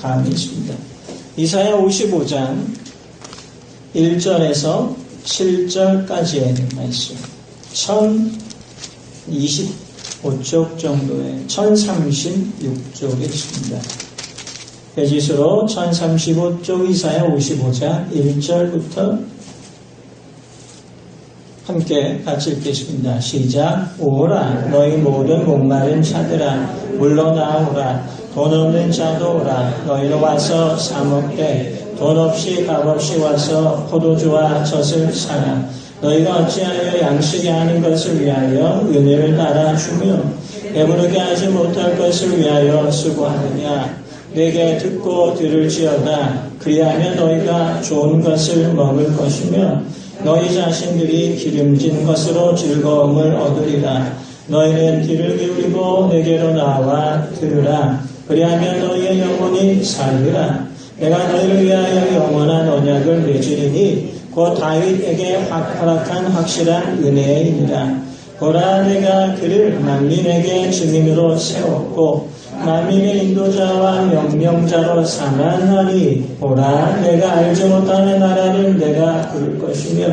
다음에 있습니다. 이사야 55장 1절에서 7절까지의 말씀. 1025쪽 정도의 1036쪽에 있습니다. 페이지수로 1035쪽 이사야 55장 1절부터 함께 같이 읽겠습니다. 시작. 오라 너희 모든 목마른 자들아 물러나오라. 돈 없는 자도 오라. 너희로 와서 사 먹되 돈 없이 값 없이 와서 포도주와 젖을 사라. 너희가 어찌하여 양식이 하는 것을 위하여 은혜를 따라 주며 배부르게 하지 못할 것을 위하여 수고하느냐. 내게 듣고 들을지어다. 그리하면 너희가 좋은 것을 먹을 것이며 너희 자신들이 기름진 것으로 즐거움을 얻으리라. 너희는 귀를 기울이고 내게로 나와 들으라. 그리하면 너희의 영혼이 살리라. 내가 너희를 위하여 영원한 언약을 맺으리니 곧 다윗에게 허락한 확실한 은혜이니라. 보라 내가 그를 만민에게 증인으로 세웠고 만민의 인도자와 명령자로 삼았나니 보라 내가 알지 못하는 나라를 내가 부를 것이며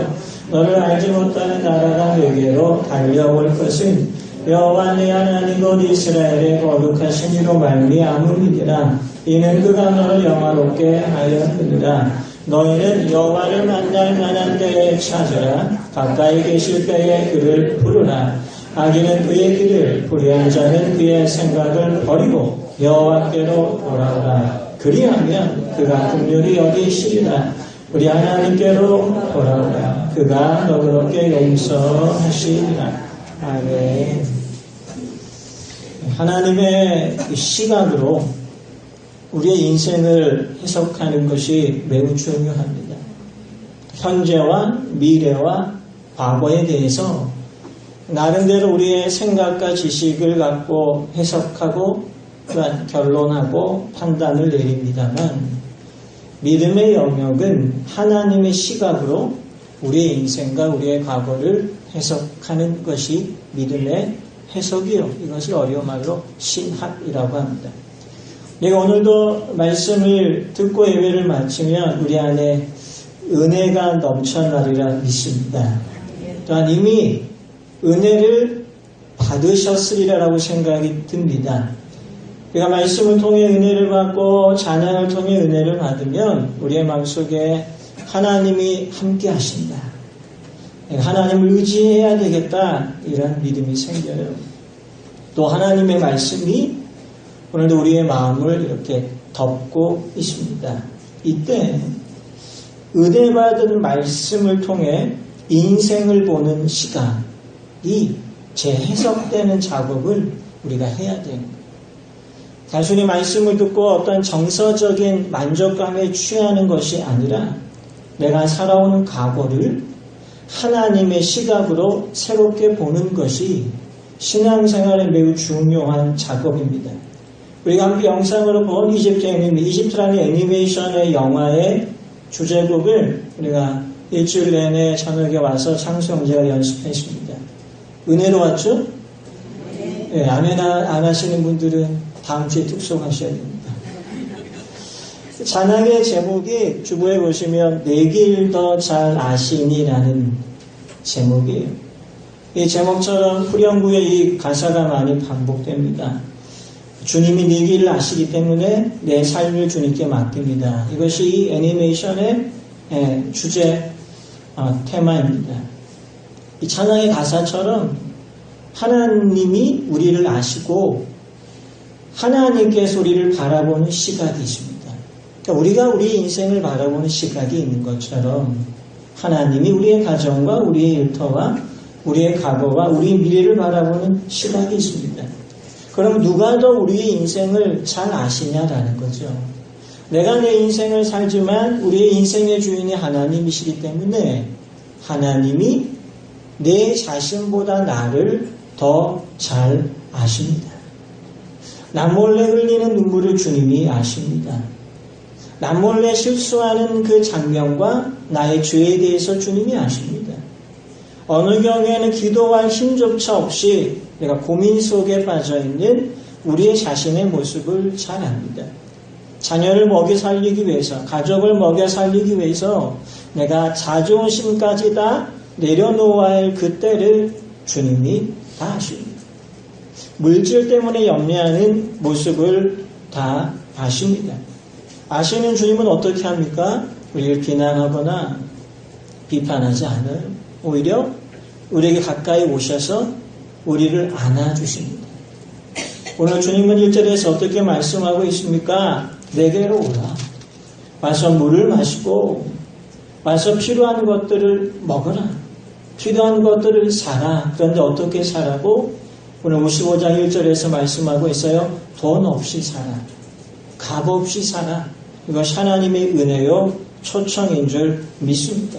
너를 알지 못하는 나라가 내게로 달려올 것은 여호와 네 하나님 곧 이스라엘의 거룩하신 이로 말미암음이니라. 이는 그가 너를 영화롭게 하였느니라. 너희는 여호와를 만날 만한 때에 찾으라. 가까이 계실 때에 그를 부르라. 악인은 그의 길을, 불의한 자는 그의 생각을 버리고 여호와께로 돌아오라. 그리하면 그가 긍휼히 여기시리라. 우리 하나님께로 돌아오라. 그가 너그럽게 용서하시리라. 아멘. 하나님의 시각으로 우리의 인생을 해석하는 것이 매우 중요합니다. 현재와 미래와 과거에 대해서 나름대로 우리의 생각과 지식을 갖고 해석하고 또한 결론하고 판단을 내립니다만 믿음의 영역은 하나님의 시각으로 우리의 인생과 우리의 과거를 해석하는 것이 믿음의 해석이요. 이것을 어려운 말로 신학이라고 합니다. 내가 오늘도 말씀을 듣고 예배를 마치면 우리 안에 은혜가 넘쳐나리라 믿습니다. 또한 이미 은혜를 받으셨으리라라고 생각이 듭니다. 우리가 말씀을 통해 은혜를 받고 찬양을 통해 은혜를 받으면 우리의 마음속에 하나님이 함께 하신다. 하나님을 의지해야 되겠다. 이런 믿음이 생겨요. 또 하나님의 말씀이 오늘도 우리의 마음을 이렇게 덮고 있습니다. 이때 은혜받은 말씀을 통해 인생을 보는 시각이 재해석되는 작업을 우리가 해야 됩니다. 단순히 말씀을 듣고 어떤 정서적인 만족감에 취하는 것이 아니라 내가 살아오는 과거를 하나님의 시각으로 새롭게 보는 것이 신앙생활에 매우 중요한 작업입니다. 우리가 함께 영상으로 본 이집트라는 애니메이션의 영화의 주제곡을 우리가 일주일 내내 저녁에 와서 창수형제가 연습했습니다. 은혜로웠죠? 네, 아멘 안 하시는 분들은 다음 주에 특송하셔야 됩니다. 찬양의 제목이 주부에 보시면 내 길 더 잘 아시니라는 제목이에요. 이 제목처럼 후렴구에 이 가사가 많이 반복됩니다. 주님이 내 길을 아시기 때문에 내 삶을 주님께 맡깁니다. 이것이 이 애니메이션의 주제 테마입니다. 이 찬양의 가사처럼 하나님이 우리를 아시고 하나님께서 우리를 바라보는 시각이 있습니다. 그러니까 우리가 우리의 인생을 바라보는 시각이 있는 것처럼 하나님이 우리의 가정과 우리의 일터와 우리의 과거와 우리의 미래를 바라보는 시각이 있습니다. 그럼 누가 더 우리의 인생을 잘 아시냐라는 거죠. 내가 내 인생을 살지만 우리의 인생의 주인이 하나님이시기 때문에 하나님이 내 자신보다 나를 더 잘 아십니다. 남몰래 흘리는 눈물을 주님이 아십니다. 남몰래 실수하는 그 장면과 나의 죄에 대해서 주님이 아십니다. 어느 경우에는 기도할 힘조차 없이 내가 고민 속에 빠져있는 우리의 자신의 모습을 잘 압니다. 자녀를 먹여 살리기 위해서, 가족을 먹여 살리기 위해서 내가 자존심까지 다 내려놓아야 할 그때를 주님이 다 아십니다. 물질 때문에 염려하는 모습을 다 아십니다. 아시는 주님은 어떻게 합니까? 우리를 비난하거나 비판하지 않아요. 오히려 우리에게 가까이 오셔서 우리를 안아주십니다. 오늘 주님은 1절에서 어떻게 말씀하고 있습니까? 내게로 오라. 와서 물을 마시고 와서 필요한 것들을 먹어라. 필요한 것들을 사라. 그런데 어떻게 사라고? 오늘 55장 1절에서 말씀하고 있어요. 돈 없이 사라. 값 없이 사라. 이것이 하나님의 은혜요 초청인 줄 믿습니다.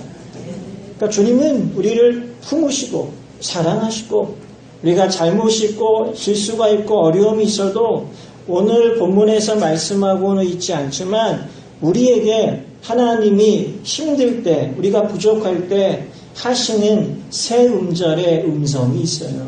그러니까 주님은 우리를 품으시고 사랑하시고 우리가 잘못이 있고 실수가 있고 어려움이 있어도 오늘 본문에서 말씀하고는 있지 않지만 우리에게 하나님이 힘들 때 우리가 부족할 때 하시는 새 음절의 음성이 있어요.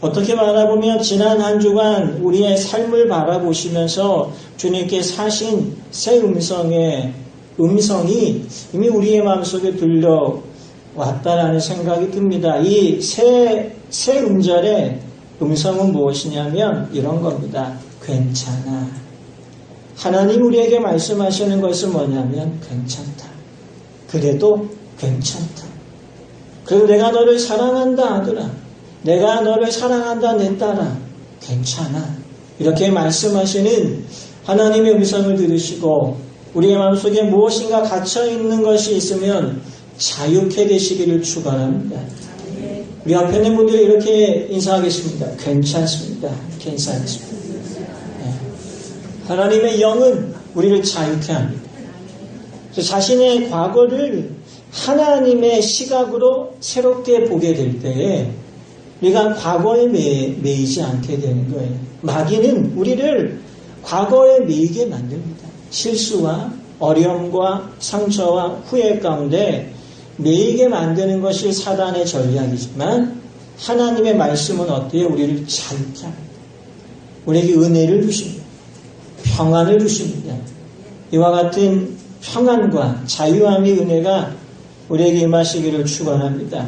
어떻게 바라보면 지난 한 주간 우리의 삶을 바라보시면서 주님께 하신 새 음성의 음성이 이미 우리의 마음속에 들려왔다라는 생각이 듭니다. 이 새 음절의 음성은 무엇이냐면 이런 겁니다. 괜찮아. 하나님 우리에게 말씀하시는 것은 뭐냐면 괜찮다. 그래도 괜찮다. 그리고 내가 너를 사랑한다 아들아. 내가 너를 사랑한다 내 딸아. 괜찮아. 이렇게 말씀하시는 하나님의 음성을 들으시고 우리의 마음속에 무엇인가 갇혀있는 것이 있으면 자유케 되시기를 축원합니다. 우리 앞에 있는 분들이 이렇게 인사하겠습니다. 괜찮습니다. 괜찮습니다. 네. 하나님의 영은 우리를 자유케 합니다. 자신의 과거를 하나님의 시각으로 새롭게 보게 될 때에 우리가 과거에 매이지 않게 되는 거예요. 마귀는 우리를 과거에 매이게 만듭니다. 실수와 어려움과 상처와 후회 가운데 매이게 만드는 것이 사단의 전략이지만 하나님의 말씀은 어때요? 우리를 자유케 합니다. 우리에게 은혜를 주십니다. 평안을 주십니다. 이와 같은 평안과 자유함의 은혜가 우리에게 임하시기를 축원합니다.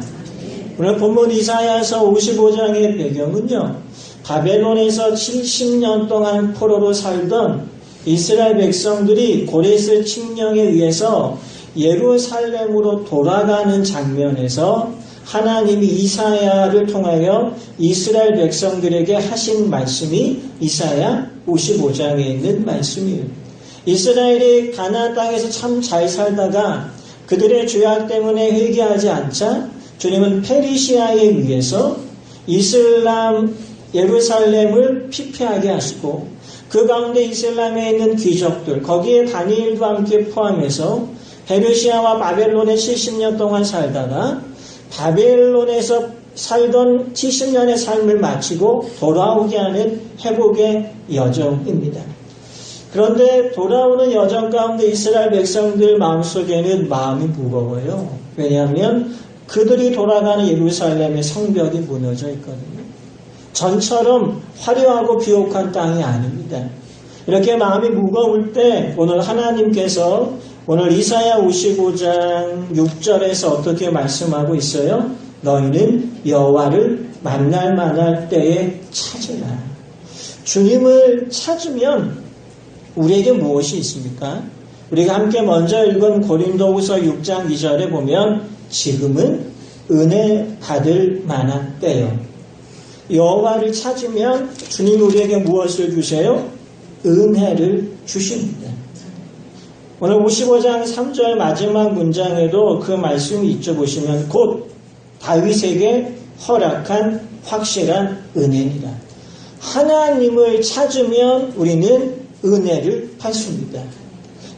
오늘 본문 이사야서 55장의 배경은요. 바벨론에서 70년 동안 포로로 살던 이스라엘 백성들이 고레스 칙령에 의해서 예루살렘으로 돌아가는 장면에서 하나님이 이사야를 통하여 이스라엘 백성들에게 하신 말씀이 이사야 55장에 있는 말씀이에요. 이스라엘이 가나안 땅에서 참 잘 살다가 그들의 죄악 때문에 회개하지 않자 주님은 페르시아에 의해서 이슬람 예루살렘을 피폐하게 하시고 그 가운데 이슬람에 있는 귀족들 거기에 다니엘도 함께 포함해서 페르시아와 바벨론에 70년 동안 살다가 바벨론에서 살던 70년의 삶을 마치고 돌아오게 하는 회복의 여정입니다. 그런데 돌아오는 여정 가운데 이스라엘 백성들 마음속에는 마음이 무거워요. 왜냐하면 그들이 돌아가는 예루살렘의 성벽이 무너져 있거든요. 전처럼 화려하고 비옥한 땅이 아닙니다. 이렇게 마음이 무거울 때 오늘 하나님께서 오늘 이사야 55장 6절에서 어떻게 말씀하고 있어요? 너희는 여호와를 만날 만할 때에 찾으라. 주님을 찾으면 우리에게 무엇이 있습니까? 우리가 함께 먼저 읽은 고린도후서 6장 2절에 보면 지금은 은혜 받을 만한 때요. 여호와를 찾으면 주님이 우리에게 무엇을 주세요? 은혜를 주십니다. 오늘 55장 3절 마지막 문장에도 그 말씀이 있죠. 보시면 곧 다윗에게 허락한 확실한 은혜니라. 하나님을 찾으면 우리는 은혜를 받습니다.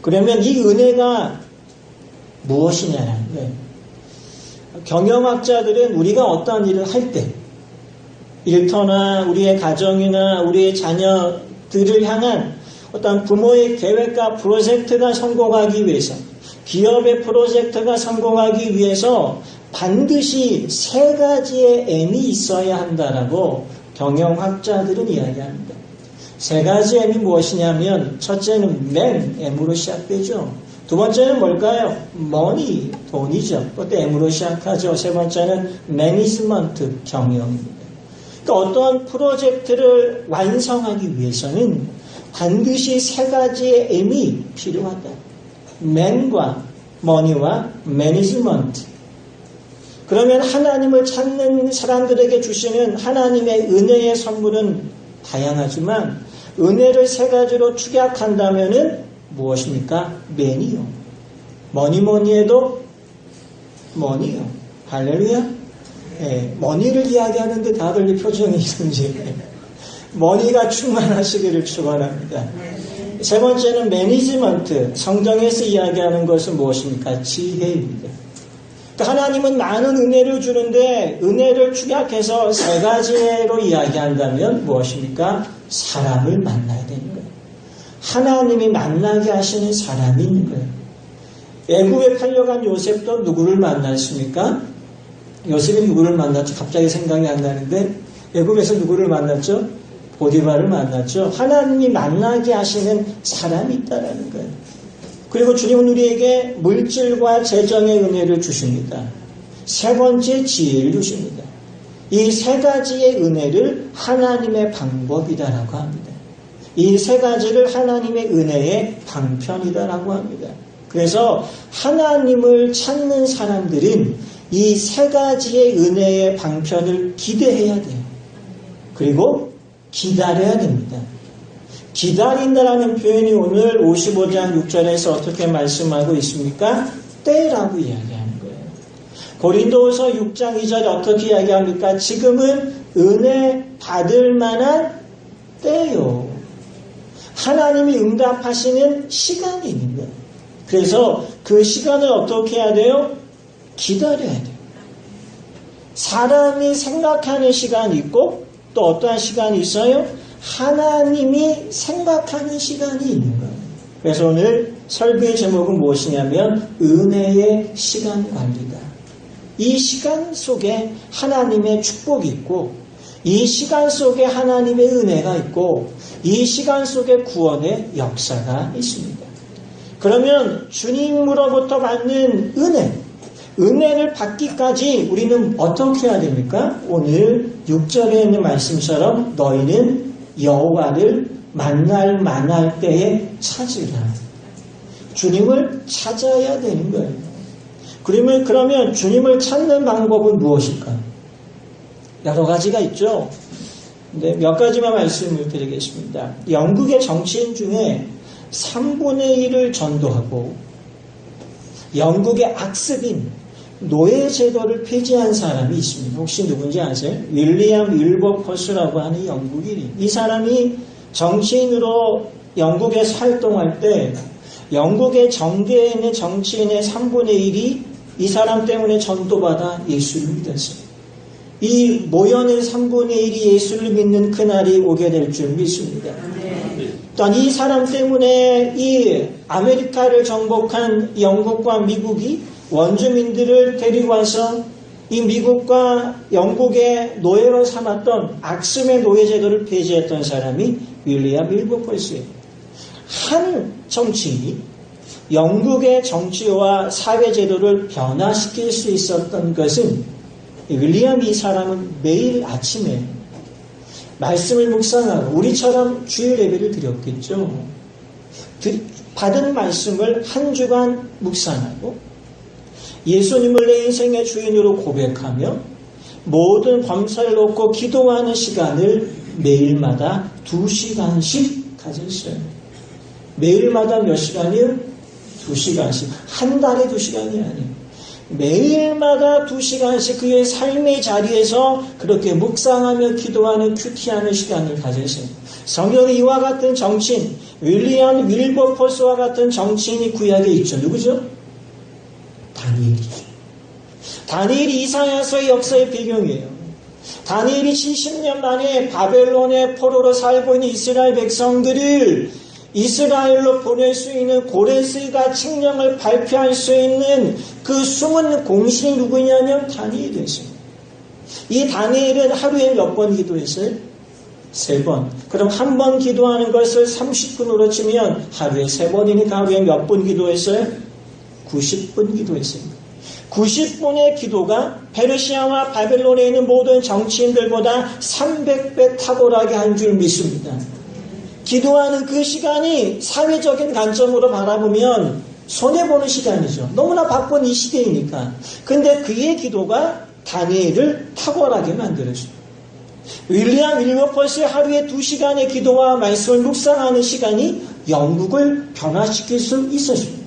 그러면 이 은혜가 무엇이냐는 거예요. 경영학자들은 우리가 어떠한 일을 할 때 일터나 우리의 가정이나 우리의 자녀들을 향한 어떤 부모의 계획과 프로젝트가 성공하기 위해서 기업의 프로젝트가 성공하기 위해서 반드시 세 가지의 M이 있어야 한다라고 경영학자들은 이야기합니다. 세 가지 M이 무엇이냐면 첫째는 man, M으로 시작되죠. 두 번째는 뭘까요? money, 돈이죠. 그것도 M으로 시작하죠. 세 번째는 management, 경영입니다. 그러니까 어떠한 프로젝트를 완성하기 위해서는 반드시 세 가지의 M이 필요하다. man과 money와 management. 그러면 하나님을 찾는 사람들에게 주시는 하나님의 은혜의 선물은 다양하지만 은혜를 세 가지로 축약한다면은 무엇입니까? man이요. 뭐니 해도 money요. 할렐루야. 네, money를 이야기하는데 다들 표정이 이런지 money가 충만하시기를 축원합니다. 세 번째는 매니지먼트, 성경에서 이야기하는 것은 무엇입니까? 지혜입니다. 하나님은 많은 은혜를 주는데 은혜를 축약해서 세 가지로 이야기한다면 무엇입니까? 사람을 만나야 되는 거예요. 하나님이 만나게 하시는 사람이 있는 거예요. 애굽에 팔려간 요셉도 누구를 만났습니까? 요셉이 누구를 만났죠? 갑자기 생각이 안 나는데 애굽에서 누구를 만났죠? 보디발을 만났죠. 하나님이 만나게 하시는 사람이 있다는 거예요. 그리고 주님은 우리에게 물질과 재정의 은혜를 주십니다. 세 번째 지혜를 주십니다. 이 세 가지의 은혜를 하나님의 방법이다라고 합니다. 이 세 가지를 하나님의 은혜의 방편이다라고 합니다. 그래서 하나님을 찾는 사람들은 이 세 가지의 은혜의 방편을 기대해야 돼요. 그리고 기다려야 됩니다. 기다린다라는 표현이 오늘 55장 6절에서 어떻게 말씀하고 있습니까? 때라고 이야기하는 거예요. 고린도후서 6장 2절에 어떻게 이야기합니까? 지금은 은혜 받을 만한 때요. 하나님이 응답하시는 시간이 있는 거예요. 그래서 그 시간을 어떻게 해야 돼요? 기다려야 돼요. 사람이 생각하는 시간이 있고 또 어떠한 시간이 있어요? 하나님이 생각하는 시간이 있는 거예요. 그래서 오늘 설교의 제목은 무엇이냐면 은혜의 시간 관리다. 이 시간 속에 하나님의 축복이 있고 이 시간 속에 하나님의 은혜가 있고 이 시간 속에 구원의 역사가 있습니다. 그러면 주님으로부터 받는 은혜를 받기까지 우리는 어떻게 해야 됩니까? 오늘 6절에 있는 말씀처럼 너희는 여호와를 만날 때에 찾으라. 주님을 찾아야 되는 거예요. 그러면 주님을 찾는 방법은 무엇일까? 여러 가지가 있죠. 근데 몇 가지만 말씀을 드리겠습니다. 영국의 정치인 중에 3분의 1을 전도하고 영국의 악습인 노예제도를 폐지한 사람이 있습니다. 혹시 누군지 아세요? 윌리엄 윌버퍼스라고 하는 영국인이. 이 사람이 정치인으로 영국에서 활동할 때 영국의 정계에 있는 정치인의 3분의 1이 이 사람 때문에 전도받아 예수를 믿었어요. 이 모여있는 3분의 1이 예수를 믿는 그날이 오게 될 줄 믿습니다. 또한 이 사람 때문에 이 아메리카를 정복한 영국과 미국이 원주민들을 데리고 와서 이 미국과 영국의 노예로 삼았던 악습의 노예제도를 폐지했던 사람이 윌리엄 윌버퍼스예요. 한 정치인이 영국의 정치와 사회제도를 변화시킬 수 있었던 것은 윌리엄 이 사람은 매일 아침에 말씀을 묵상하고 우리처럼 주일 예배를 드렸겠죠. 받은 말씀을 한 주간 묵상하고 예수님을 내 인생의 주인으로 고백하며 모든 범사를 놓고 기도하는 시간을 매일마다 2시간씩 가졌어요. 매일마다 몇 시간이요? 2시간씩. 한 달에 2시간이 아니에요. 매일마다 2시간씩 그의 삶의 자리에서 그렇게 묵상하며 기도하는 큐티하는 시간을 가졌어요. 성경에 이와 같은 정치인, 윌리엄 윌버퍼스와 같은 정치인이 구약에 있죠. 누구죠? 다니엘이죠. 다니엘이 이사야서의 역사의 배경이에요. 다니엘이 70년 만에 바벨론의 포로로 살고 있는 이스라엘 백성들을 이스라엘로 보낼 수 있는 고레스가 칙령을 발표할 수 있는 그 숨은 공신이 누구냐면 다니엘이었어요. 이 다니엘은 하루에 몇 번 기도했어요? 3번. 그럼 한 번 기도하는 것을 30분으로 치면 하루에 3번이니까 하루에 몇 분 기도했어요? 90분 기도했습니다. 90분의 기도가 페르시아와 바벨론에 있는 모든 정치인들보다 300배 탁월하게 한 줄 믿습니다. 기도하는 그 시간이 사회적인 관점으로 바라보면 손해보는 시간이죠. 너무나 바쁜 이 시대이니까. 근데 그의 기도가 다니엘을 탁월하게 만들어줍니다. 윌리엄 윌버퍼스의 하루에 2시간의 기도와 말씀을 묵상하는 시간이 영국을 변화시킬 수 있었습니다.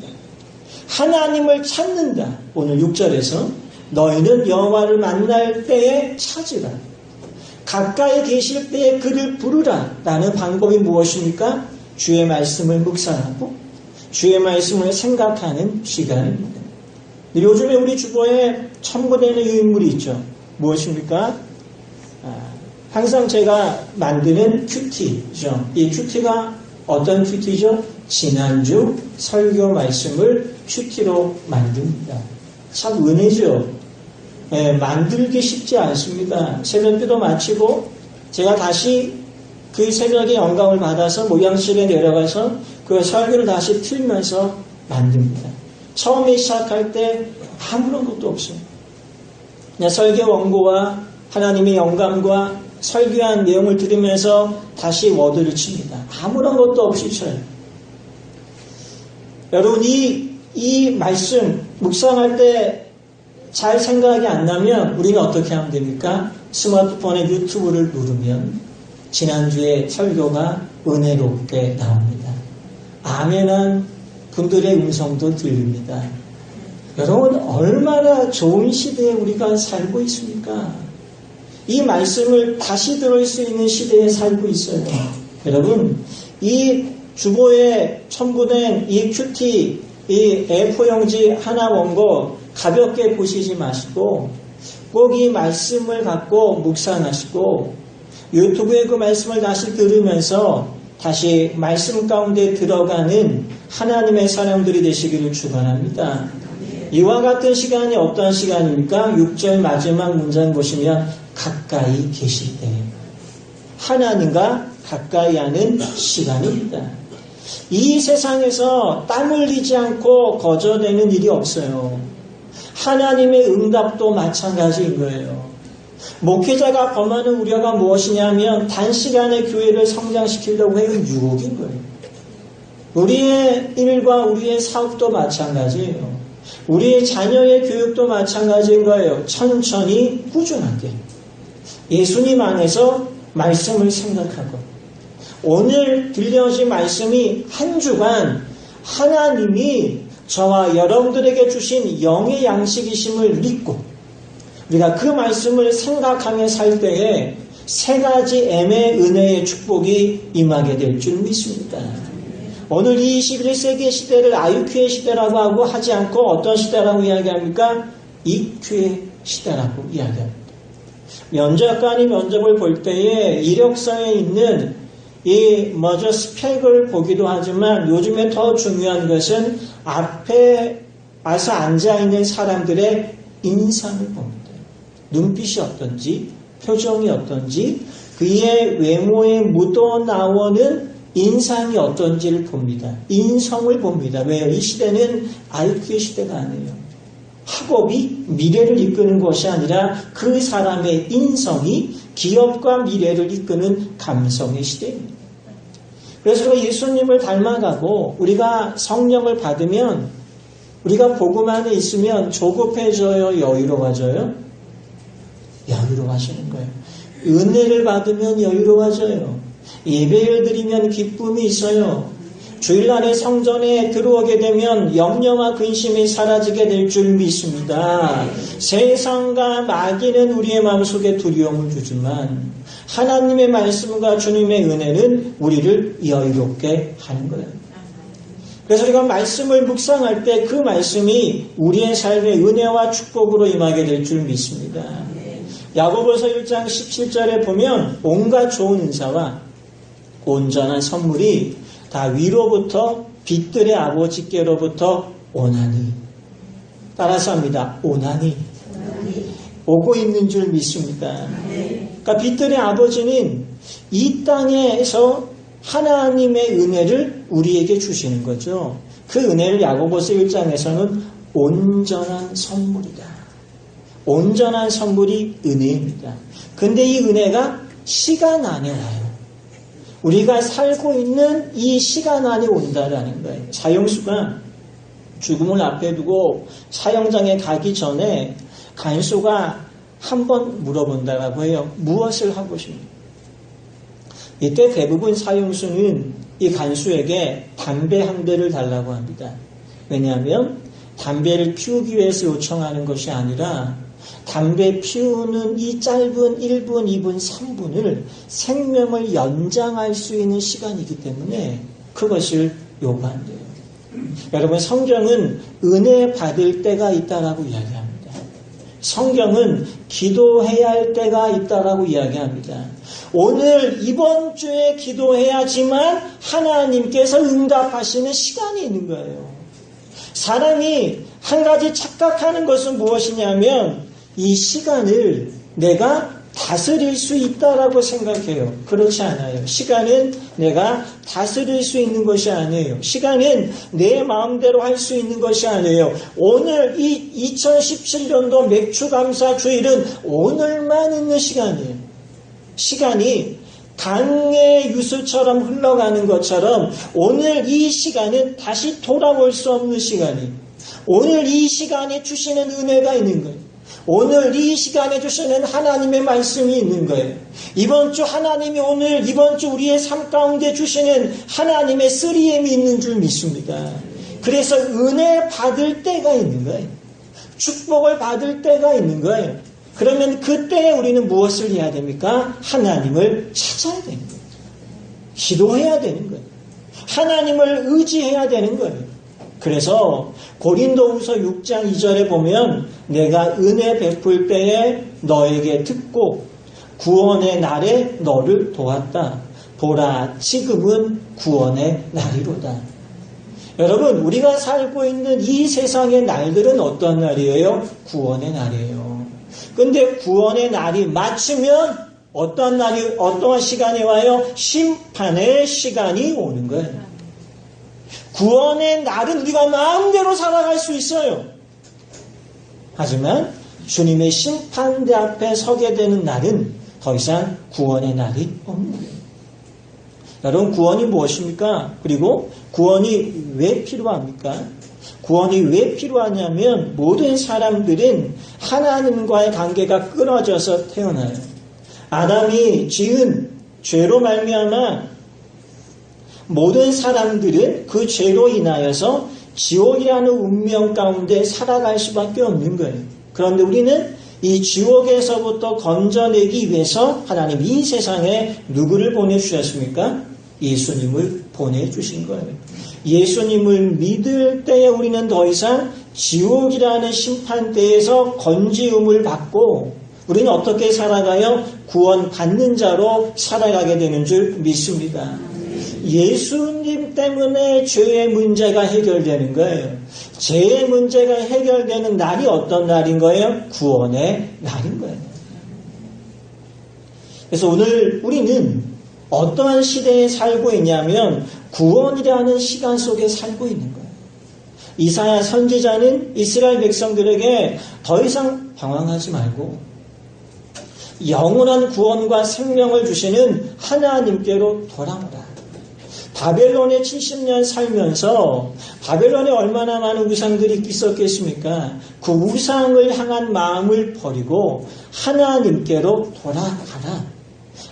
하나님을 찾는다. 오늘 6절에서 너희는 여호와를 만날 때에 찾으라. 가까이 계실 때에 그를 부르라. 라는 방법이 무엇입니까? 주의 말씀을 묵상하고 주의 말씀을 생각하는 시간입니다. 요즘에 우리 주보에 첨부되는 이 인물이 있죠. 무엇입니까? 항상 제가 만드는 큐티죠. 이 큐티가 어떤 큐티죠? 지난주 설교 말씀을 큐티로 만듭니다. 참 은혜죠. 만들기 쉽지 않습니다. 새벽기도 마치고 제가 다시 그 새벽에 영감을 받아서 모양실에 내려가서 그 설교를 다시 틀면서 만듭니다. 처음에 시작할 때 아무런 것도 없어요. 그냥 설교 원고와 하나님의 영감과 설교한 내용을 들으면서 다시 워드를 칩니다. 아무런 것도 없이 쳐요. 여러분 이 말씀 묵상할 때 잘 생각이 안 나면 우리는 어떻게 하면 됩니까? 스마트폰에 유튜브를 누르면 지난주에 설교가 은혜롭게 나옵니다. 아멘한 분들의 음성도 들립니다. 여러분 얼마나 좋은 시대에 우리가 살고 있습니까? 이 말씀을 다시 들을 수 있는 시대에 살고 있어요. 여러분 이 주보에 첨부된 이 큐티 이 A4용지 하나 원고 가볍게 보시지 마시고 꼭 이 말씀을 갖고 묵상하시고 유튜브에 그 말씀을 다시 들으면서 다시 말씀 가운데 들어가는 하나님의 사람들이 되시기를 축원합니다. 이와 같은 시간이 어떤 시간입니까? 6절 마지막 문장 보시면 가까이 계실 때 하나님과 가까이 하는 시간입니다. 이 세상에서 땀 흘리지 않고 거저되는 일이 없어요. 하나님의 응답도 마찬가지인 거예요. 목회자가 범하는 우려가 무엇이냐면 단시간에 교회를 성장시키려고 해요. 유혹인 거예요. 우리의 일과 우리의 사업도 마찬가지예요. 우리의 자녀의 교육도 마찬가지인 거예요. 천천히 꾸준하게 예수님 안에서 말씀을 생각하고 오늘 들려진 말씀이 한 주간 하나님이 저와 여러분들에게 주신 영의 양식이심을 믿고 우리가 그 말씀을 생각하며 살 때에 3가지 M의 은혜의 축복이 임하게 될 줄 믿습니다. 오늘 이 21세기 시대를 아유큐의 시대라고 하고 하지 않고 어떤 시대라고 이야기합니까? 이큐의 시대라고 이야기합니다. 면접관이 면접을 볼 때에 이력서에 있는 이 스펙을 보기도 하지만 요즘에 더 중요한 것은 앞에 와서 앉아있는 사람들의 인상을 봅니다. 눈빛이 어떤지 표정이 어떤지 그의 외모에 묻어나오는 인상이 어떤지를 봅니다. 인성을 봅니다. 왜요? 이 시대는 IQ의 시대가 아니에요. 학업이 미래를 이끄는 것이 아니라 그 사람의 인성이 기업과 미래를 이끄는 감성의 시대입니다. 그래서 우리가 예수님을 닮아가고 우리가 성령을 받으면 우리가 복음 안에 있으면 조급해져요? 여유로워져요? 여유로워지는 거예요. 은혜를 받으면 여유로워져요. 예배를 드리면 기쁨이 있어요. 주일날에 성전에 들어오게 되면 염려와 근심이 사라지게 될 줄 믿습니다. 세상과 마귀는 우리의 마음속에 두려움을 주지만 하나님의 말씀과 주님의 은혜는 우리를 여유롭게 하는 거예요. 그래서 우리가 말씀을 묵상할 때 그 말씀이 우리의 삶의 은혜와 축복으로 임하게 될 줄 믿습니다. 야고보서 1장 17절에 보면 온갖 좋은 은사와 온전한 선물이 다 위로부터 빛들의 아버지께로부터 오나니. 따라서 합니다. 오나니. 오고 있는 줄 믿습니다. 그러니까 빛들의 아버지는 이 땅에서 하나님의 은혜를 우리에게 주시는 거죠. 그 은혜를 야고보서 1장에서는 온전한 선물이다. 온전한 선물이 은혜입니다. 근데 이 은혜가 시간 안에 와요. 우리가 살고 있는 이 시간 안에 온다라는 거예요. 사형수가 죽음을 앞에 두고 사형장에 가기 전에 간수가 한 번 물어본다라고 해요. 무엇을 하고 싶니? 이때 대부분 사형수는 이 간수에게 담배 한 대를 달라고 합니다. 왜냐하면 담배를 피우기 위해서 요청하는 것이 아니라 담배 피우는 이 짧은 1분, 2분, 3분을 생명을 연장할 수 있는 시간이기 때문에 그것을 요구한대요. 여러분, 성경은 은혜 받을 때가 있다라고 이야기합니다. 성경은 기도해야 할 때가 있다라고 이야기합니다. 오늘 이번 주에 기도해야지만 하나님께서 응답하시는 시간이 있는 거예요. 사람이 한 가지 착각하는 것은 무엇이냐면 이 시간을 내가 다스릴 수 있다라고 생각해요. 그렇지 않아요. 시간은 내가 다스릴 수 있는 것이 아니에요. 시간은 내 마음대로 할 수 있는 것이 아니에요. 오늘 이 2017년도 맥주감사 주일은 오늘만 있는 시간이에요. 시간이 강의 유수처럼 흘러가는 것처럼 오늘 이 시간은 다시 돌아올 수 없는 시간이에요. 오늘 이 시간에 주시는 은혜가 있는 거예요. 오늘 이 시간에 주시는 하나님의 말씀이 있는 거예요. 이번 주 하나님이 오늘 이번 주 우리의 삶 가운데 주시는 하나님의 쓰리엠이 있는 줄 믿습니다. 그래서 은혜 받을 때가 있는 거예요. 축복을 받을 때가 있는 거예요. 그러면 그때 우리는 무엇을 해야 됩니까? 하나님을 찾아야 되는 거예요. 기도해야 되는 거예요. 하나님을 의지해야 되는 거예요. 그래서 고린도후서 6장 2절에 보면 내가 은혜 베풀 때에 너에게 듣고 구원의 날에 너를 도왔다. 보라, 지금은 구원의 날이로다. 여러분, 우리가 살고 있는 이 세상의 날들은 어떤 날이에요? 구원의 날이에요. 근데 구원의 날이 마치면 어떠한 시간이 와요? 심판의 시간이 오는 거예요. 구원의 날은 우리가 마음대로 살아갈 수 있어요. 하지만 주님의 심판대 앞에 서게 되는 날은 더 이상 구원의 날이 없는 거예요. 여러분, 구원이 무엇입니까? 그리고 구원이 왜 필요합니까? 구원이 왜 필요하냐면 모든 사람들은 하나님과의 관계가 끊어져서 태어나요. 아담이 지은 죄로 말미암아 모든 사람들은 그 죄로 인하여서 지옥이라는 운명 가운데 살아갈 수밖에 없는 거예요. 그런데 우리는 이 지옥에서부터 건져내기 위해서 하나님 이 세상에 누구를 보내주셨습니까? 예수님을 보내주신 거예요. 예수님을 믿을 때에 우리는 더 이상 지옥이라는 심판대에서 건지움을 받고 우리는 어떻게 살아가요? 구원받는 자로 살아가게 되는 줄 믿습니다. 예수님 때문에 죄의 문제가 해결되는 거예요. 죄의 문제가 해결되는 날이 어떤 날인 거예요? 구원의 날인 거예요. 그래서 오늘 우리는 어떠한 시대에 살고 있냐면 구원이라는 시간 속에 살고 있는 거예요. 이사야 선지자는 이스라엘 백성들에게 더 이상 방황하지 말고 영원한 구원과 생명을 주시는 하나님께로 돌아오라. 바벨론에 70년 살면서 바벨론에 얼마나 많은 우상들이 있었겠습니까? 그 우상을 향한 마음을 버리고 하나님께로 돌아가라.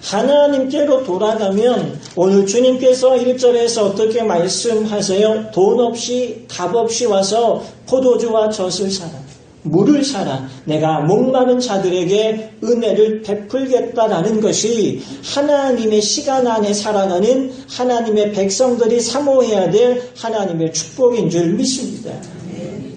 하나님께로 돌아가면 오늘 주님께서 1절에서 어떻게 말씀하세요? 돈 없이 값 없이 와서 포도주와 젖을 사라. 물을 사라. 내가 목마른 자들에게 은혜를 베풀겠다라는 것이 하나님의 시간 안에 살아가는 하나님의 백성들이 사모해야 될 하나님의 축복인 줄 믿습니다.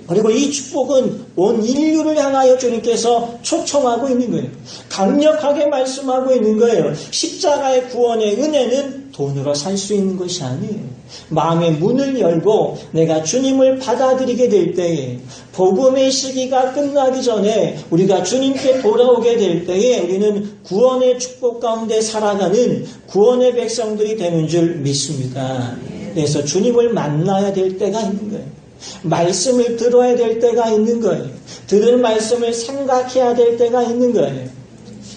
그리고 이 축복은 온 인류를 향하여 주님께서 초청하고 있는 거예요. 강력하게 말씀하고 있는 거예요. 십자가의 구원의 은혜는 돈으로 살 수 있는 것이 아니에요. 마음의 문을 열고 내가 주님을 받아들이게 될 때에, 복음의 시기가 끝나기 전에 우리가 주님께 돌아오게 될 때에 우리는 구원의 축복 가운데 살아가는 구원의 백성들이 되는 줄 믿습니다. 그래서 주님을 만나야 될 때가 있는 거예요. 말씀을 들어야 될 때가 있는 거예요. 들은 말씀을 생각해야 될 때가 있는 거예요.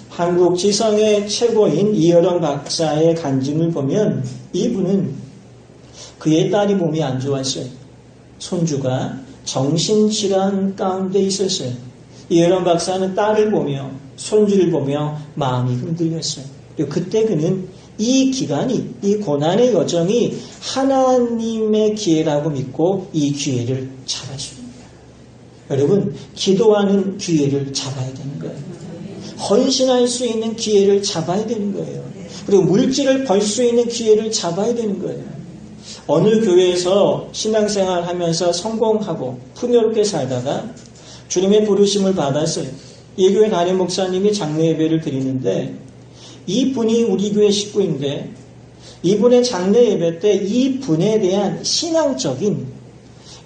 한국 지성의 최고인 이여령 박사의 간증을 보면 이분은 그의 딸이 몸이 안 좋았어요. 손주가 정신질환 가운데 있었어요. 이여령 박사는 딸을 보며 손주를 보며 마음이 흔들렸어요. 그리고 그때 그는 이 기간이, 이 고난의 여정이 하나님의 기회라고 믿고 이 기회를 잡았습니다. 여러분, 기도하는 기회를 잡아야 되는 거예요. 헌신할 수 있는 기회를 잡아야 되는 거예요. 그리고 물질을 벌 수 있는 기회를 잡아야 되는 거예요. 어느 교회에서 신앙생활 하면서 성공하고 풍요롭게 살다가 주님의 부르심을 받았어요. 이 교회 담임 목사님이 장례 예배를 드리는데 이분이 우리 교회 식구인데 이분의 장례 예배 때 이분에 대한 신앙적인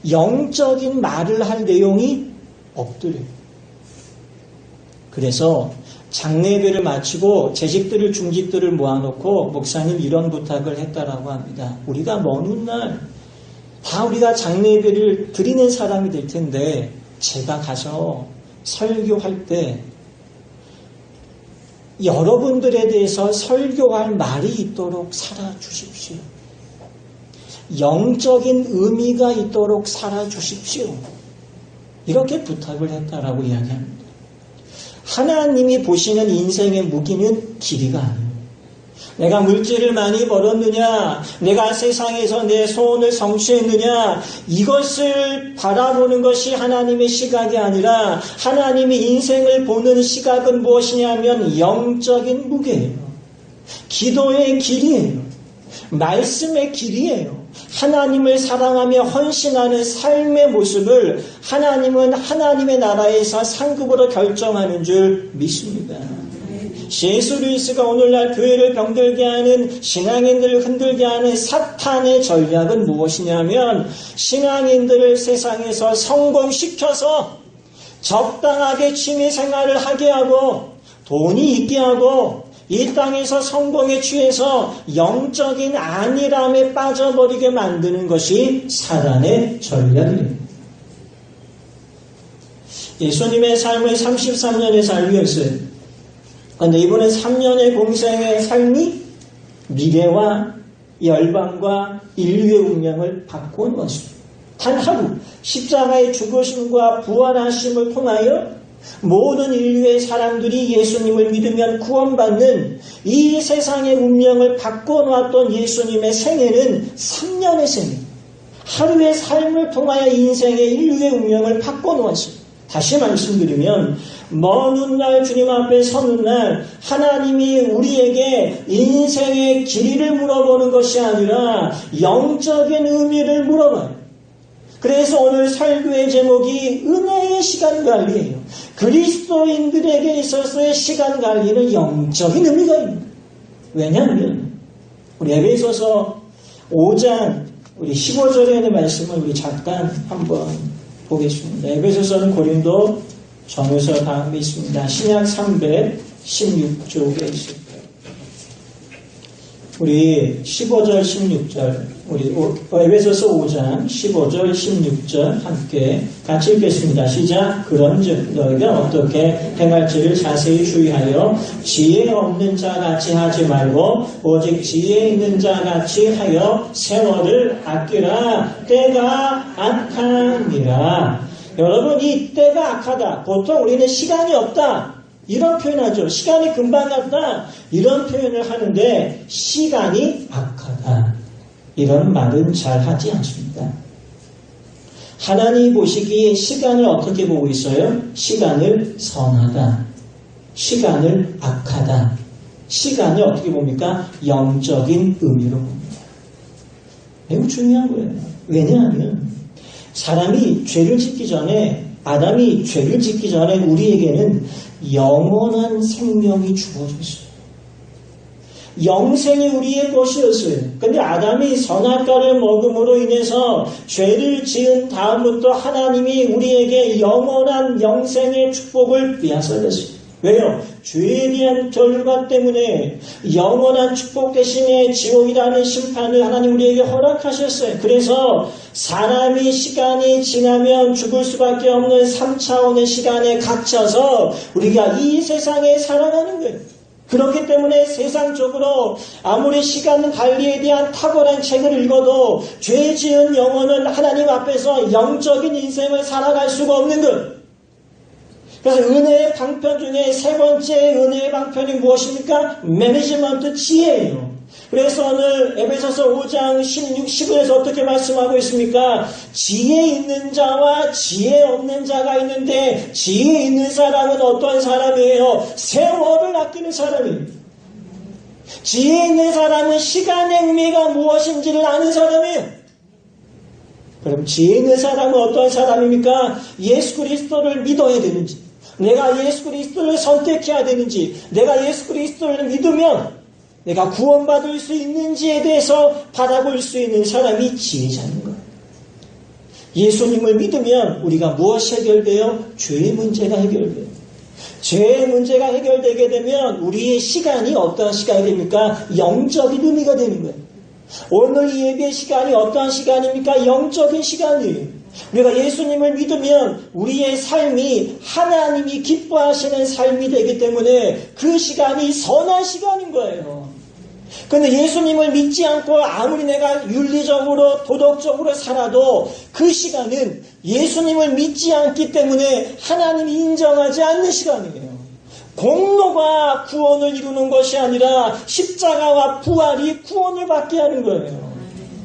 영적인 말을 할 내용이 없더래요. 그래서 장례 예배를 마치고 재직들을 중직들을 모아놓고 목사님 이런 부탁을 했다라고 합니다. 우리가 먼 훗날 다 우리가 장례 예배를 드리는 사람이 될 텐데 제가 가서 설교할 때 여러분들에 대해서 설교할 말이 있도록 살아주십시오. 영적인 의미가 있도록 살아주십시오. 이렇게 부탁을 했다라고 이야기합니다. 하나님이 보시는 인생의 무기는 길이가 아니에요. 내가 물질을 많이 벌었느냐, 내가 세상에서 내 소원을 성취했느냐, 이것을 바라보는 것이 하나님의 시각이 아니라 하나님이 인생을 보는 시각은 무엇이냐면 영적인 무게예요. 기도의 길이에요. 말씀의 길이에요. 하나님을 사랑하며 헌신하는 삶의 모습을 하나님은 하나님의 나라에서 상급으로 결정하는 줄 믿습니다. C.S. 루이스가 오늘날 교회를 병들게 하는, 신앙인들을 흔들게 하는 사탄의 전략은 무엇이냐면 신앙인들을 세상에서 성공시켜서 적당하게 취미생활을 하게 하고 돈이 있게 하고 이 땅에서 성공에 취해서 영적인 안일함에 빠져버리게 만드는 것이 사단의 전략이에요. 예수님의 삶을 33년의 삶이었어요. 그런데 이번에 3년의 공생의 삶이 미래와 열방과 인류의 운명을 바꾼 것입니다. 단 하루 십자가의 죽으심과 부활하심을 통하여 모든 인류의 사람들이 예수님을 믿으면 구원받는 이 세상의 운명을 바꿔놓았던 예수님의 생애는 3년의 생애, 하루의 삶을 통하여 인생의 인류의 운명을 바꿔놓았어요. 다시 말씀드리면 먼 훗날 주님 앞에 서는 날 하나님이 우리에게 인생의 길이를 물어보는 것이 아니라 영적인 의미를 물어봐요. 그래서 오늘 설교의 제목이 은혜의 시간관리예요. 그리스도인들에게 있어서의 시간관리는 영적인 의미가 있습니다. 왜냐하면 우리 에베소서 5장 우리 15절에 있는 말씀을 우리 잠깐 한번 보겠습니다. 에베소서는 고린도 전후서 다음에 있습니다. 신약 316쪽에 있습니다. 우리 15절 16절 우리 에베소서 5장 15절 16절 함께 같이 읽겠습니다. 시작. 그런즉 너희가 어떻게 행할지를 자세히 주의하여 지혜 없는 자 같이 하지 말고 오직 지혜 있는 자 같이 하여 세월을 아끼라. 때가 악하니라. 여러분, 이 때가 악하다. 보통 우리는 시간이 없다 이런 표현하죠. 시간이 금방 갔다 이런 표현을 하는데 시간이 악하다 이런 말은 잘 하지 않습니다. 하나님이 보시기에 시간을 어떻게 보고 있어요? 시간을 선하다, 시간을 악하다, 시간을 어떻게 봅니까? 영적인 의미로 봅니다. 매우 중요한 거예요. 왜냐하면 사람이 죄를 짓기 전에, 아담이 죄를 짓기 전에 우리에게는 영원한 생명이 주어졌어요. 영생이 우리의 것이었어요. 근데 아담이 선악과를 먹음으로 인해서 죄를 지은 다음부터 하나님이 우리에게 영원한 영생의 축복을 빼앗아냈어요. 왜요? 죄에 대한 결과 때문에 영원한 축복 대신에 지옥이라는 심판을 하나님 우리에게 허락하셨어요. 그래서 사람이 시간이 지나면 죽을 수밖에 없는 3차원의 시간에 갇혀서 우리가 이 세상에 살아가는 거예요. 그렇기 때문에 세상적으로 아무리 시간 관리에 대한 탁월한 책을 읽어도 죄 지은 영혼은 하나님 앞에서 영적인 인생을 살아갈 수가 없는 것. 그래서 은혜의 방편 중에 세 번째 은혜의 방편이 무엇입니까? 매니지먼트 지혜예요. 그래서 오늘 에베소서 5장 16, 15에서 어떻게 말씀하고 있습니까? 지혜 있는 자와 지혜 없는 자가 있는데 지혜 있는 사람은 어떤 사람이에요? 세월을 아끼는 사람이에요. 지혜 있는 사람은 시간의 의미가 무엇인지를 아는 사람이에요. 그럼 지혜 있는 사람은 어떤 사람입니까? 예수 그리스도를 믿어야 되는지, 내가 예수 그리스도를 선택해야 되는지, 내가 예수 그리스도를 믿으면 내가 구원받을 수 있는지에 대해서 바라볼 수 있는 사람이 지혜자인 거예요. 예수님을 믿으면 우리가 무엇이 해결돼요? 죄의 문제가 해결돼요. 죄의 문제가 해결되게 되면 우리의 시간이 어떠한 시간이 됩니까? 영적인 의미가 되는 거예요. 오늘 이 예배 시간이 어떠한 시간입니까? 영적인 시간이에요. 우리가 예수님을 믿으면 우리의 삶이 하나님이 기뻐하시는 삶이 되기 때문에 그 시간이 선한 시간인 거예요. 그런데 예수님을 믿지 않고 아무리 내가 윤리적으로 도덕적으로 살아도 그 시간은 예수님을 믿지 않기 때문에 하나님이 인정하지 않는 시간이에요. 공로가 구원을 이루는 것이 아니라 십자가와 부활이 구원을 받게 하는 거예요.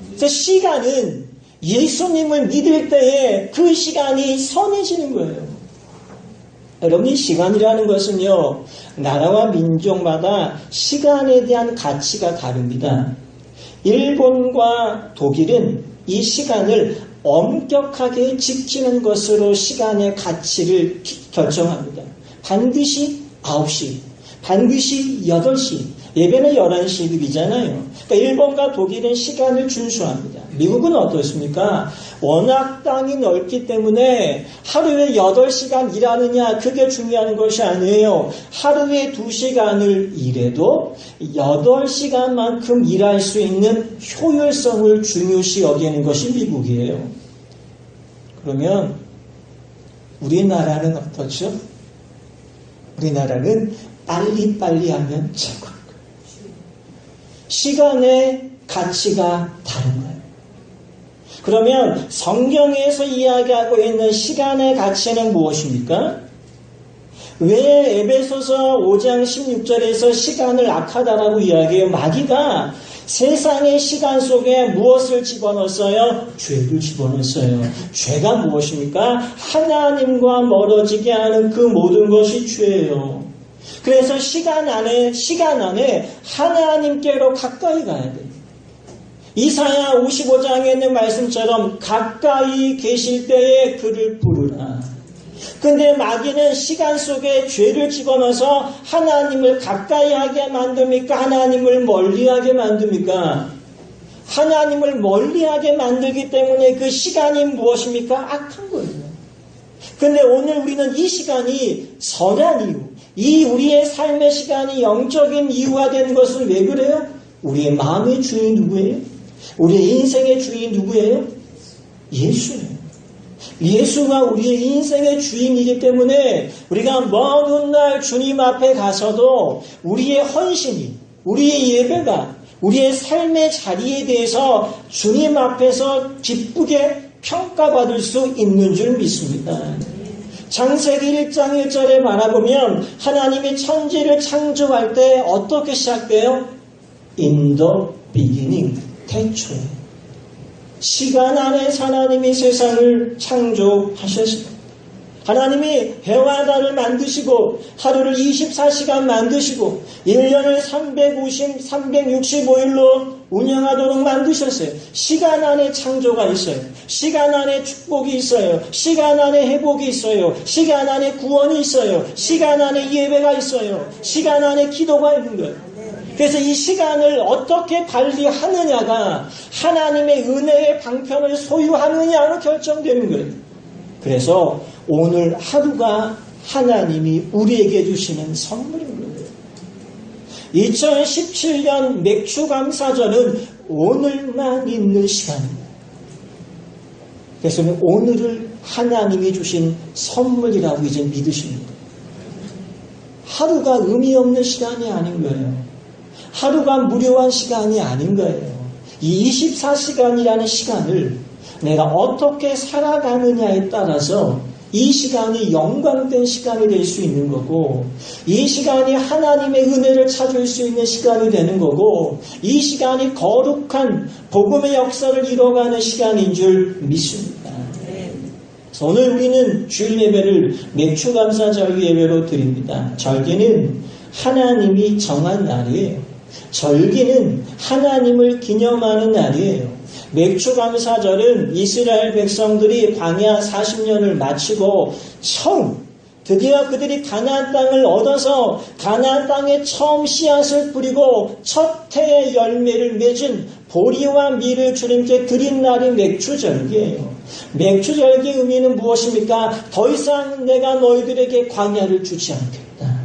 그래서 시간은 예수님을 믿을 때에 그 시간이 선해지는 거예요. 여러분, 이 시간이라는 것은요, 나라와 민족마다 시간에 대한 가치가 다릅니다. 일본과 독일은 이 시간을 엄격하게 지키는 것으로 시간의 가치를 결정합니다. 반드시 9시, 반드시 8시, 예배는 11시급이잖아요. 그러니까 일본과 독일은 시간을 준수합니다. 미국은 어떻습니까? 워낙 땅이 넓기 때문에 하루에 8시간 일하느냐, 그게 중요한 것이 아니에요. 하루에 2시간을 일해도 8시간만큼 일할 수 있는 효율성을 중요시 여기는 것이 미국이에요. 그러면 우리나라는 어떻죠? 우리나라는 빨리빨리 하면 최고. 시간의 가치가 다른 거예요. 그러면 성경에서 이야기하고 있는 시간의 가치는 무엇입니까? 왜 에베소서 5장 16절에서 시간을 악하다라고 이야기해요? 마귀가 세상의 시간 속에 무엇을 집어넣었어요? 죄를 집어넣었어요. 죄가 무엇입니까? 하나님과 멀어지게 하는 그 모든 것이 죄예요. 그래서 시간 안에 하나님께로 가까이 가야 돼요. 이사야 55장에 있는 말씀처럼 가까이 계실 때에 그를 부르라. 근데 마귀는 시간 속에 죄를 집어넣어서 하나님을 가까이 하게 만듭니까? 하나님을 멀리하게 만듭니까? 하나님을 멀리하게 만들기 때문에 그 시간이 무엇입니까? 악한 거예요. 근데 오늘 우리는 이 시간이 선한 이유, 이 우리의 삶의 시간이 영적인 이유가 된 것은 왜 그래요? 우리의 마음의 주인 누구예요? 우리의 인생의 주인 누구예요? 예수예요. 예수가 우리의 인생의 주인이기 때문에 우리가 먼 훗날 주님 앞에 가서도 우리의 헌신이, 우리의 예배가, 우리의 삶의 자리에 대해서 주님 앞에서 기쁘게 평가받을 수 있는 줄 믿습니다. 창세기 1장 1절에 말해보면 하나님이 천지를 창조할 때 어떻게 시작돼요? In the beginning, 태초에. 시간 안에 하나님이 세상을 창조하셨습니다. 하나님이 해와 달을 만드시고 하루를 24시간 만드시고 1년을 365일로 운영하도록 만드셨어요. 시간 안에 창조가 있어요. 시간 안에 축복이 있어요. 시간 안에 회복이 있어요. 시간 안에 구원이 있어요. 시간 안에 예배가 있어요. 시간 안에 기도가 있는 거예요. 그래서 이 시간을 어떻게 관리하느냐가 하나님의 은혜의 방편을 소유하느냐로 결정되는 거예요. 그래서 오늘 하루가 하나님이 우리에게 주시는 선물인 거예요. 2017년 맥주감사절은 오늘만 있는 시간입니다. 그래서 오늘을 하나님이 주신 선물이라고 이제 믿으십니다. 하루가 의미 없는 시간이 아닌 거예요. 하루가 무료한 시간이 아닌 거예요. 이 24시간이라는 시간을 내가 어떻게 살아가느냐에 따라서 이 시간이 영광된 시간이 될 수 있는 거고, 이 시간이 하나님의 은혜를 찾을 수 있는 시간이 되는 거고, 이 시간이 거룩한 복음의 역사를 이뤄가는 시간인 줄 믿습니다. 그래서 오늘 우리는 주일 예배를 맥주감사절 예배로 드립니다. 절기는 하나님이 정한 날이에요. 절기는 하나님을 기념하는 날이에요. 맥주감사절은 이스라엘 백성들이 광야 40년을 마치고 처음 드디어 그들이 가나안 땅을 얻어서 가나안 땅에 처음 씨앗을 뿌리고 첫 해의 열매를 맺은 보리와 밀을 주님께 드린 날이 맥주절기예요. 맥주절기 의미는 무엇입니까? 더 이상 내가 너희들에게 광야를 주지 않겠다.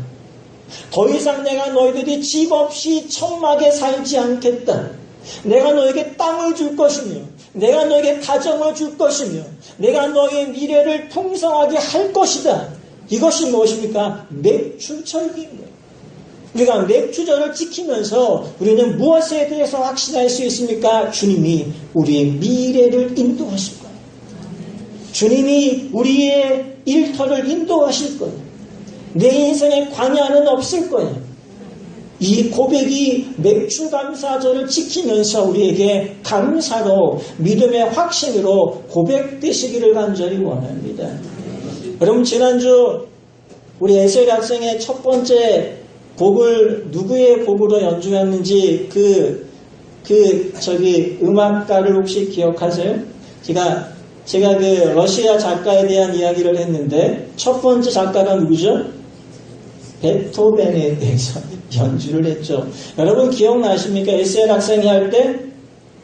더 이상 내가 너희들이 집 없이 천막에 살지 않겠다. 내가 너에게 땅을 줄 것이며 내가 너에게 가정을 줄 것이며 내가 너의 미래를 풍성하게 할 것이다. 이것이 무엇입니까? 맥주절기인 거예요. 우리가 맥주절을 지키면서 우리는 무엇에 대해서 확신할 수 있습니까? 주님이 우리의 미래를 인도하실 거예요. 주님이 우리의 일터를 인도하실 거예요. 내 인생에 광야는 없을 거예요. 이 고백이 맥주감사절을 지키면서 우리에게 감사로 믿음의 확신으로 고백되시기를 간절히 원합니다. 여러분, 지난주 우리 에셀 학생의 첫 번째 곡을 누구의 곡으로 연주했는지 음악가를 혹시 기억하세요? 제가 그 러시아 작가에 대한 이야기를 했는데 첫 번째 작가가 누구죠? 베토벤에 대해서 연주를 했죠. 여러분 기억나십니까? 에셀 학생이 할 때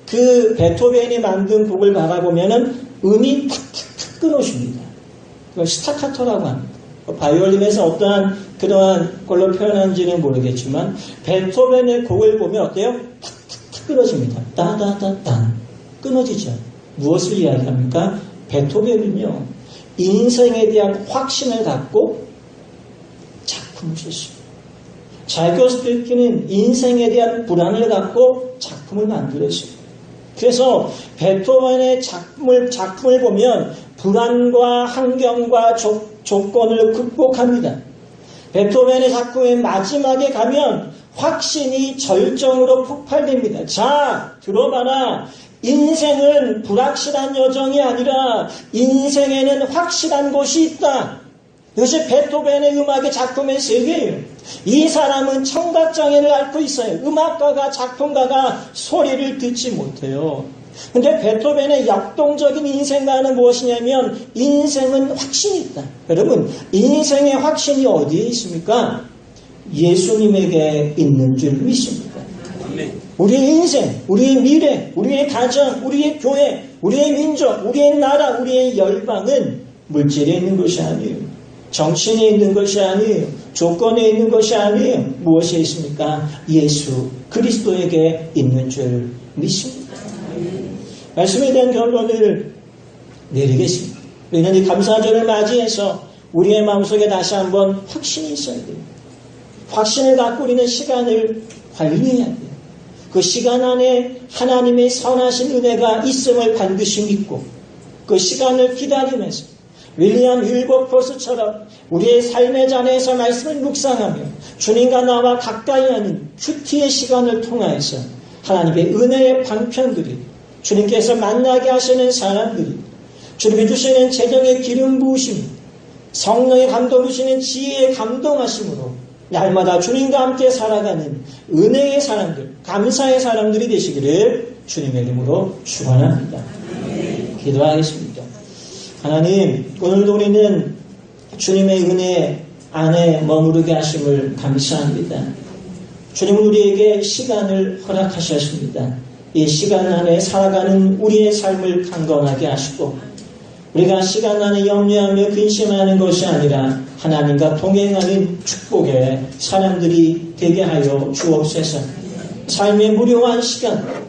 그 베토벤이 만든 곡을 바라보면은 음이 탁탁탁 끊어집니다. 그걸 스타카토라고 합니다. 바이올린에서 어떠한 그러한 걸로 표현하는지는 모르겠지만 베토벤의 곡을 보면 어때요? 탁탁탁 끊어집니다. 따다다단 끊어지죠. 무엇을 이야기합니까? 베토벤은요, 인생에 대한 확신을 갖고 작품을 썼습니다. 자이코스키는 인생에 대한 불안을 갖고 작품을 만들었습니다. 그래서 베토벤의 작품을 보면 불안과 환경과 조건을 극복합니다. 베토벤의 작품의 마지막에 가면 확신이 절정으로 폭발됩니다. 자, 들어봐라. 인생은 불확실한 여정이 아니라 인생에는 확실한 곳이 있다. 이것이 베토벤의 음악의 작품의 세계예요. 이 사람은 청각장애를 앓고 있어요. 음악가가, 작품가가 소리를 듣지 못해요. 근데 베토벤의 역동적인 인생관은 무엇이냐면 인생은 확신이 있다. 여러분, 인생의 확신이 어디에 있습니까? 예수님에게 있는 줄 믿습니다. 우리의 인생, 우리의 미래, 우리의 가정, 우리의 교회, 우리의 민족, 우리의 나라, 우리의 열방은 물질에 있는 것이 아니에요. 정신에 있는 것이 아니에요. 조건에 있는 것이 아니에요. 무엇에 있습니까? 예수 그리스도에게 있는 줄 믿습니다. 말씀에 대한 결론을 내리겠습니다. 우리는 이 감사절을 맞이해서 우리의 마음속에 다시 한번 확신이 있어야 돼요. 확신을 갖고 우리는 시간을 관리해야 돼요. 그 시간 안에 하나님의 선하신 은혜가 있음을 반드시 믿고 그 시간을 기다리면서 윌리엄 윌버포스처럼 우리의 삶의 자리에서 말씀을 묵상하며 주님과 나와 가까이 하는 큐티의 시간을 통하여서 하나님의 은혜의 방편들이 주님께서 만나게 하시는 사람들이 주님이 주시는 재정의 기름 부으심 성령의 감동을 주시는 지혜의 감동하심으로 날마다 주님과 함께 살아가는 은혜의 사람들, 감사의 사람들이 되시기를 주님의 이름으로 축원합니다. 기도하겠습니다. 하나님, 오늘도 우리는 주님의 은혜 안에 머무르게 하심을 감사합니다. 주님은 우리에게 시간을 허락하셨습니다. 이 시간 안에 살아가는 우리의 삶을 강건하게 하시고 우리가 시간 안에 염려하며 근심하는 것이 아니라 하나님과 동행하는 축복의 사람들이 되게 하여 주옵소서. 삶의 무료한 시간,